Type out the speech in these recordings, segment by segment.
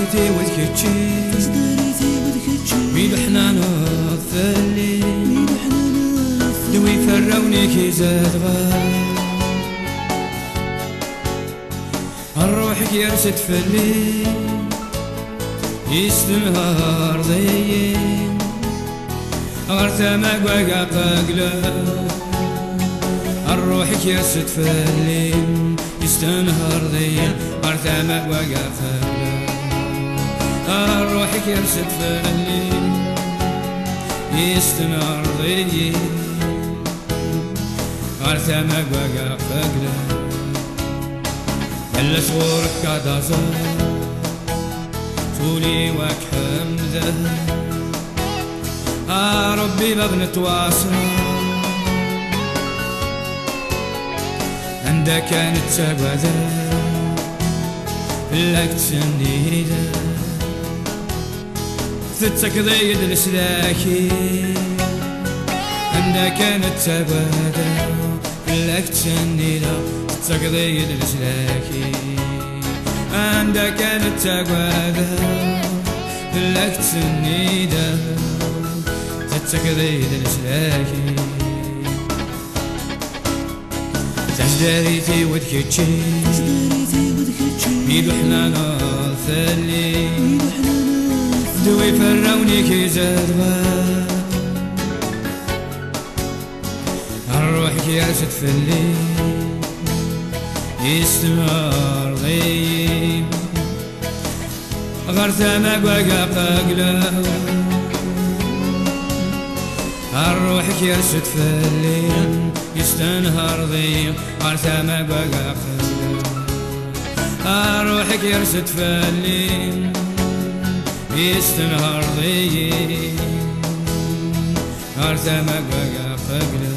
تصدريتي وذكتشي ميلو حنا نظلي دوي فروني كي زاد غار الروح يرسد فلي يستمهر ضيين غرثة وقا قاقلة الروح يرسد فلي يستنهر ضيين غرثة وقا قاقلة الروح يرسد فلي يستنهر ضيين غرثة وقا قاقلة يلا شغورك كدازا تولي واك حمده ربي ما بنتواصل عندك كانت تقوى لك تسنديده ثتك ضيد السلاكي عندك كانت تقوى لك تسنديده تقضي السلاكي عندك كانت تقواده لك تسنيده تقضي السلاكي تجدريتي وذكتشي ميلو حنا نظلي دوي فروني كي زاد غار الروح كي يرسد في الليل يستمر غيب غرثة ما بقى قاقلة الروح يرسد في الليل يستنهر ضيق غرثة ما بقى قاقلة الروح يرسد في الليل يستنهر ضيق غرثة ما بقى قاقلة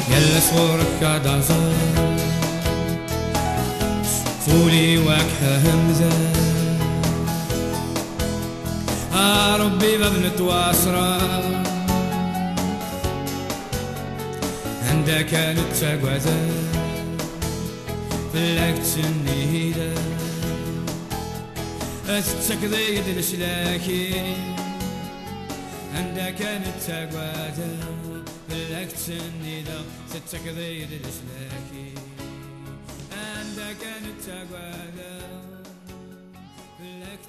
يلا صورك كدازار طولي واكحة همزة ربي ما بنتواصرة عندك كانت تقوى فلك تسنيده تتكضيد السلاكي عندك كانت تقوى فلك تسنيده تتكضيد السلاكي عندك كانت تقوى لك